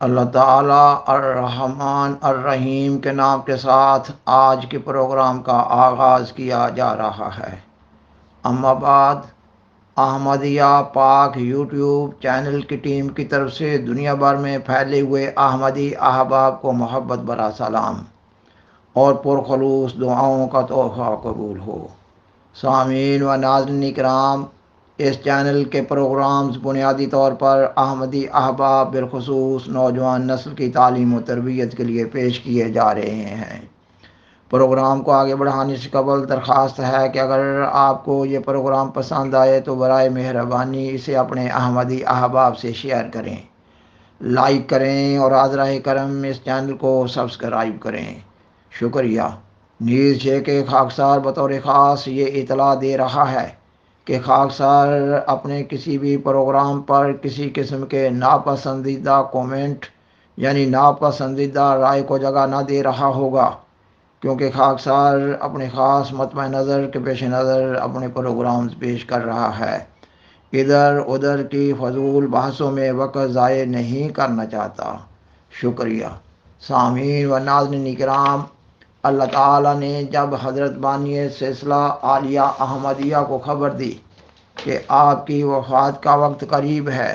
اللہ تعالیٰ الرحمن الرحیم کے نام کے ساتھ آج کے پروگرام کا آغاز کیا جا رہا ہے۔ اما بعد، احمدیہ پاک یوٹیوب چینل کی ٹیم کی طرف سے دنیا بھر میں پھیلے ہوئے احمدی احباب کو محبت بھرا سلام اور پرخلوص دعاؤں کا تحفہ قبول ہو۔ سامعین و ناظرین کرام، اس چینل کے پروگرامز بنیادی طور پر احمدی احباب بالخصوص نوجوان نسل کی تعلیم و تربیت کے لیے پیش کیے جا رہے ہیں۔ پروگرام کو آگے بڑھانے سے قبل درخواست ہے کہ اگر آپ کو یہ پروگرام پسند آئے تو برائے مہربانی اسے اپنے احمدی احباب سے شیئر کریں، لائک کریں اور حاضرہ کرم اس چینل کو سبسکرائب کریں۔ شکریہ۔ نیز یہ کہ خاکسار بطور خاص یہ اطلاع دے رہا ہے کہ خاکسار اپنے کسی بھی پروگرام پر کسی قسم کے ناپسندیدہ کومنٹ یعنی ناپسندیدہ رائے کو جگہ نہ دے رہا ہوگا، کیونکہ خاکسار اپنے خاص مطمع نظر کے پیش نظر اپنے پروگرامز پیش کر رہا ہے، ادھر ادھر کی فضول بحثوں میں وقت ضائع نہیں کرنا چاہتا۔ شکریہ۔ سامعین و ناظرین کرام، اللہ تعالیٰ نے جب حضرت بانی سلسلہ عالیہ احمدیہ کو خبر دی کہ آپ کی وفات کا وقت قریب ہے،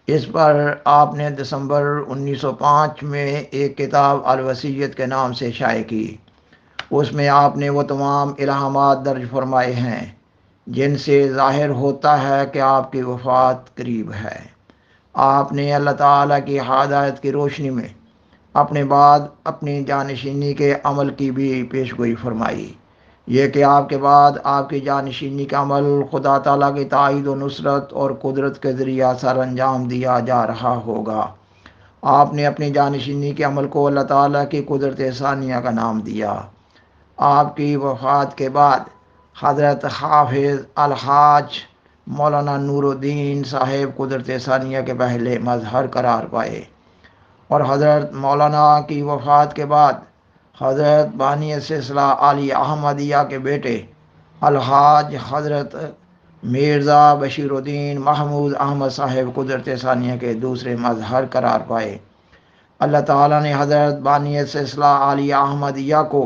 اس پر آپ نے دسمبر 1905 میں ایک کتاب الوصیت کے نام سے شائع کی۔ اس میں آپ نے وہ تمام الہامات درج فرمائے ہیں جن سے ظاہر ہوتا ہے کہ آپ کی وفات قریب ہے۔ آپ نے اللہ تعالیٰ کی ہدایت کی روشنی میں اپنے بعد اپنی جانشینی کے عمل کی بھی پیشگوئی فرمائی، یہ کہ آپ کے بعد آپ کی جانشینی کا عمل خدا تعالیٰ کی تائید و نصرت اور قدرت کے ذریعہ سر انجام دیا جا رہا ہوگا۔ آپ نے اپنی جانشینی کے عمل کو اللہ تعالیٰ کی قدرت ثانیہ کا نام دیا۔ آپ کی وفات کے بعد حضرت حافظ الحاج مولانا نور الدین صاحب قدرت ثانیہ کے پہلے مظہر قرار پائے، اور حضرت مولانا کی وفات کے بعد حضرت بانی سلسلہ علی احمدیہ کے بیٹے الحاج حضرت مرزا بشیر الدین محمود احمد صاحب قدرت ثانیہ کے دوسرے مظہر قرار پائے۔ اللہ تعالیٰ نے حضرت بانی سلسلہ علی احمدیہ کو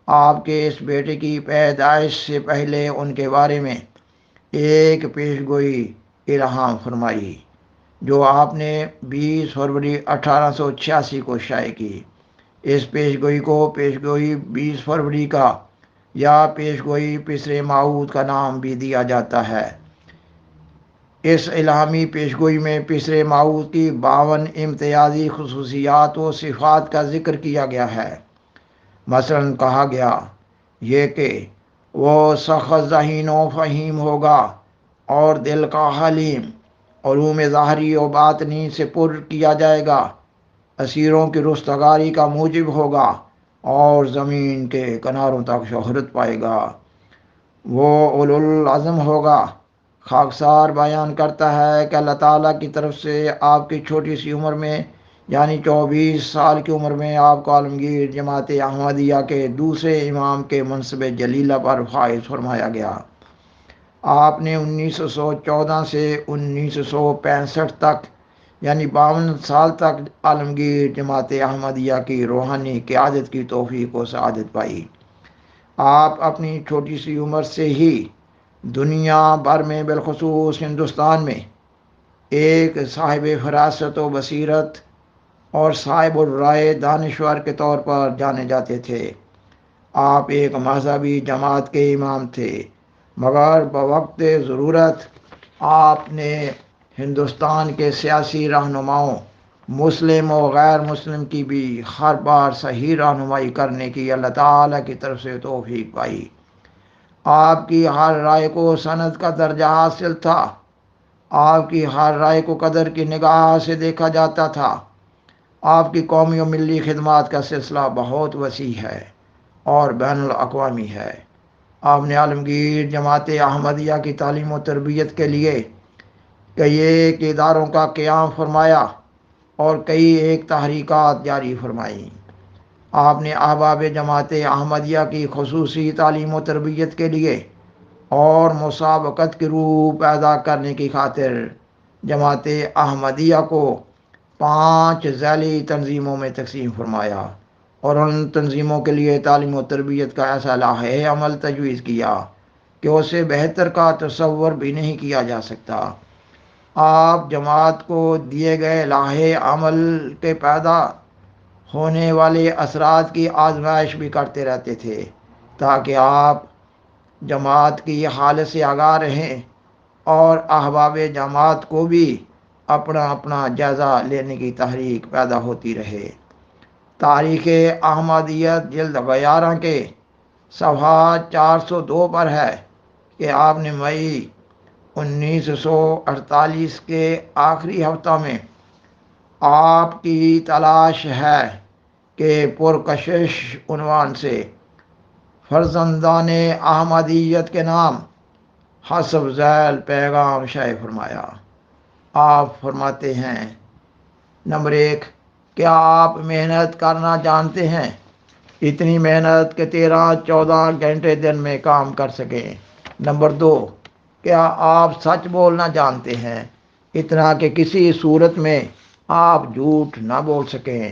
آپ کے اس بیٹے کی پیدائش سے پہلے ان کے بارے میں ایک پیشگوئی الہام فرمائی، جو آپ نے 20 فروری 1886 کو شائع کی۔ اس پیشگوئی 20 فروری کا یا پیشگوئی پسر موعود کا نام بھی دیا جاتا ہے۔ اس الہامی پیشگوئی میں پسر موعود کی 52 امتیازی خصوصیات و صفات کا ذکر کیا گیا ہے۔ مثلاً کہا گیا یہ کہ وہ سخت ذہین و فہیم ہوگا اور دل کا حلیم، علوم ظاہری و باطنی سے پر کیا جائے گا، اسیروں کی رستگاری کا موجب ہوگا اور زمین کے کناروں تک شہرت پائے گا۔ وہ اولو العزم ہوگا۔ خاکسار بیان کرتا ہے کہ اللہ تعالیٰ کی طرف سے آپ کی چھوٹی سی عمر میں یعنی 24 سال کی عمر میں آپ کو عالمگیر جماعت احمدیہ کے دوسرے امام کے منصب جلیلہ پر فائز فرمایا گیا۔ آپ نے 1914 سے 1965 تک یعنی 52 سال تک عالمگیر جماعت احمدیہ کی روحانی قیادت کی توفیق و سعادت پائی۔ آپ اپنی چھوٹی سی عمر سے ہی دنیا بھر میں بالخصوص ہندوستان میں ایک صاحب فراست و بصیرت اور صاحب الرائے دانشور کے طور پر جانے جاتے تھے۔ آپ ایک مذہبی جماعت کے امام تھے، مگر بوقت ضرورت آپ نے ہندوستان کے سیاسی رہنماؤں مسلم و غیر مسلم کی بھی ہر بار صحیح رہنمائی کرنے کی اللہ تعالیٰ کی طرف سے توفیق پائی۔ آپ کی ہر رائے کو سند کا درجہ حاصل تھا۔ آپ کی ہر رائے کو قدر کی نگاہ سے دیکھا جاتا تھا۔ آپ کی قومی و ملی خدمات کا سلسلہ بہت وسیع ہے اور بین الاقوامی ہے۔ آپ نے عالمگیر جماعت احمدیہ کی تعلیم و تربیت کے لیے کئی ایک اداروں کا قیام فرمایا اور کئی ایک تحریکات جاری فرمائیں۔ آپ نے احباب جماعت احمدیہ کی خصوصی تعلیم و تربیت کے لیے اور مسابقت کی روح پیدا کرنے کی خاطر جماعت احمدیہ کو 5 ذیلی تنظیموں میں تقسیم فرمایا اور ان تنظیموں کے لیے تعلیم و تربیت کا ایسا لائحہ عمل تجویز کیا کہ اسے بہتر کا تصور بھی نہیں کیا جا سکتا۔ آپ جماعت کو دیے گئے لائحہ عمل کے پیدا ہونے والے اثرات کی آزمائش بھی کرتے رہتے تھے تاکہ آپ جماعت کی حالت سے آگاہ رہیں اور احباب جماعت کو بھی اپنا اپنا جائزہ لینے کی تحریک پیدا ہوتی رہے۔ تاریخ احمدیت جلد 11 کے صفحہ 402 پر ہے کہ آپ نے مئی 1948 کے آخری ہفتہ میں آپ کی تلاش ہے کہ پرکشش عنوان سے فرزندان احمدیت کے نام حسب ذیل پیغام شائع فرمایا۔ آپ فرماتے ہیں، نمبر 1، کیا آپ محنت کرنا جانتے ہیں؟ اتنی محنت کہ 13-14 گھنٹے دن میں کام کر سکیں۔ نمبر 2، کیا آپ سچ بولنا جانتے ہیں؟ اتنا کہ کسی صورت میں آپ جھوٹ نہ بول سکیں۔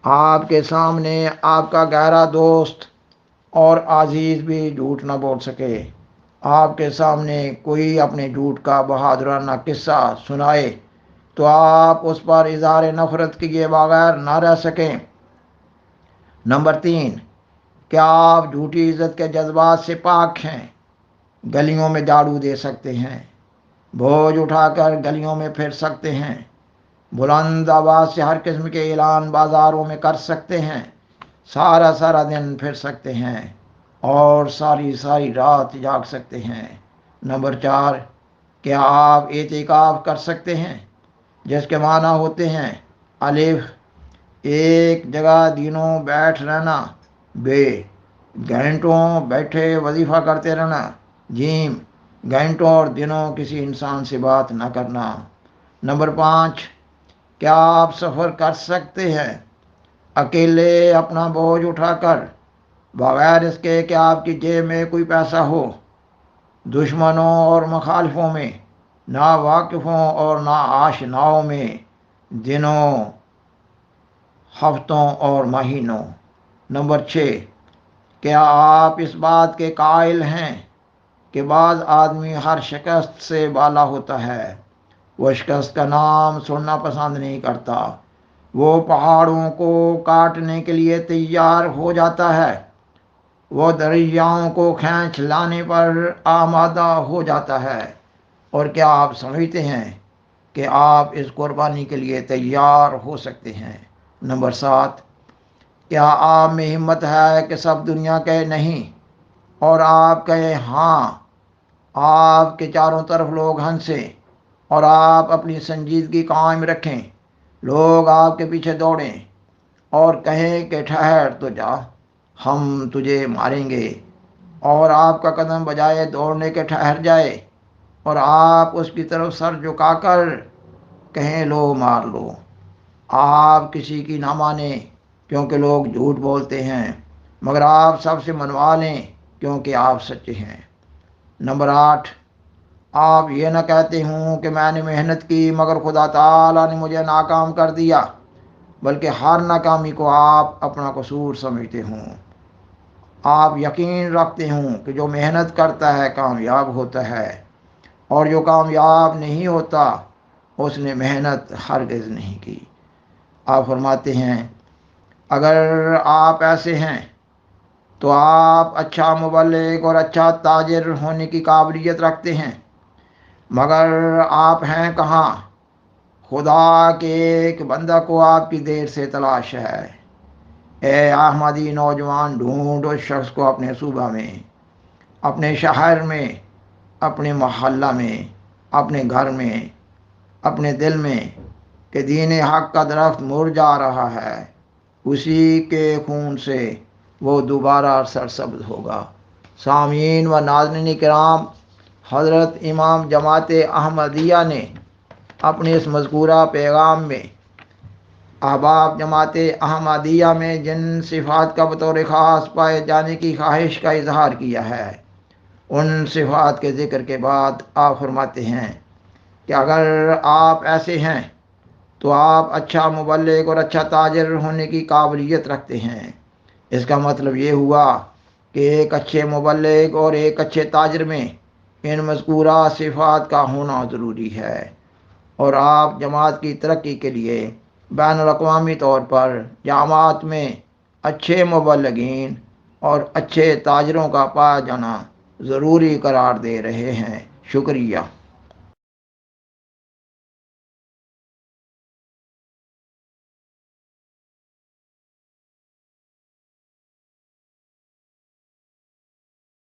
آپ کے سامنے آپ کا گہرا دوست اور عزیز بھی جھوٹ نہ بول سکے۔ آپ کے سامنے کوئی اپنے جھوٹ کا بہادرانہ قصہ سنائے تو آپ اس پر اظہار نفرت کیے بغیر نہ رہ سکیں۔ نمبر 3، کیا آپ جھوٹی عزت کے جذبات سے پاک ہیں؟ گلیوں میں جھاڑو دے سکتے ہیں، بوجھ اٹھا کر گلیوں میں پھر سکتے ہیں، بلند آواز سے ہر قسم کے اعلان بازاروں میں کر سکتے ہیں، سارا دن پھر سکتے ہیں اور ساری رات جاگ سکتے ہیں۔ نمبر 4، کیا آپ اعتکاف کر سکتے ہیں، جس کے معنی ہوتے ہیں الف، ایک جگہ دنوں بیٹھ رہنا، بے، گھنٹوں بیٹھے وظیفہ کرتے رہنا، جیم، گھنٹوں اور دنوں کسی انسان سے بات نہ کرنا۔ نمبر 5، کیا آپ سفر کر سکتے ہیں اکیلے اپنا بوجھ اٹھا کر، بغیر اس کے کہ آپ کی جیب میں کوئی پیسہ ہو، دشمنوں اور مخالفوں میں، ناواقفوں اور ناآشناؤں میں، دنوں، ہفتوں اور مہینوں؟ نمبر 6، کیا آپ اس بات کے قائل ہیں کہ بعض آدمی ہر شکست سے بالا ہوتا ہے، وہ شکست کا نام سننا پسند نہیں کرتا، وہ پہاڑوں کو کاٹنے کے لیے تیار ہو جاتا ہے، وہ دریاؤں کو کھینچ لانے پر آمادہ ہو جاتا ہے، اور کیا آپ سمجھتے ہیں کہ آپ اس قربانی کے لیے تیار ہو سکتے ہیں؟ نمبر 7، کیا آپ میں ہمت ہے کہ سب دنیا کہے نہیں اور آپ کہے ہاں؟ آپ کے چاروں طرف لوگ ہنسیں اور آپ اپنی سنجیدگی قائم رکھیں، لوگ آپ کے پیچھے دوڑیں اور کہیں کہ ٹھہر تو جا، ہم تجھے ماریں گے، اور آپ کا قدم بجائے دوڑنے کے ٹھہر جائے اور آپ اس کی طرف سر جھکا کر کہیں لو مار لو۔ آپ کسی کی نہ مانیں کیونکہ لوگ جھوٹ بولتے ہیں، مگر آپ سب سے منوا لیں کیونکہ آپ سچے ہیں۔ نمبر 8، آپ یہ نہ کہتے ہوں کہ میں نے محنت کی مگر خدا تعالیٰ نے مجھے ناکام کر دیا، بلکہ ہر ناکامی کو آپ اپنا قصور سمجھتے ہوں۔ آپ یقین رکھتے ہوں کہ جو محنت کرتا ہے کامیاب ہوتا ہے، اور جو کامیاب نہیں ہوتا اس نے محنت ہرگز نہیں کی۔ آپ فرماتے ہیں، اگر آپ ایسے ہیں تو آپ اچھا مبلغ اور اچھا تاجر ہونے کی قابلیت رکھتے ہیں، مگر آپ ہیں کہاں؟ خدا کے ایک بندہ کو آپ کی دیر سے تلاش ہے۔ اے احمدی نوجوان، ڈھونڈ اس شخص کو اپنے صوبہ میں، اپنے شہر میں، اپنے محلہ میں، اپنے گھر میں، اپنے دل میں، کہ دین حق کا درخت مرجھا رہا ہے، اسی کے خون سے وہ دوبارہ سرسبز ہوگا۔ سامعین و ناظرین کرام، حضرت امام جماعت احمدیہ نے اپنے اس مذکورہ پیغام میں احباب جماعت احمدیہ میں جن صفات کا بطور خاص پائے جانے کی خواہش کا اظہار کیا ہے، ان صفات کے ذکر کے بعد آپ فرماتے ہیں کہ اگر آپ ایسے ہیں تو آپ اچھا مبلغ اور اچھا تاجر ہونے کی قابلیت رکھتے ہیں۔ اس کا مطلب یہ ہوا کہ ایک اچھے مبلغ اور ایک اچھے تاجر میں ان مذکورہ صفات کا ہونا ضروری ہے، اور آپ جماعت کی ترقی کے لیے بین الاقوامی طور پر جامعات میں اچھے مبلغین اور اچھے تاجروں کا پایا جانا ضروری قرار دے رہے ہیں۔ شکریہ۔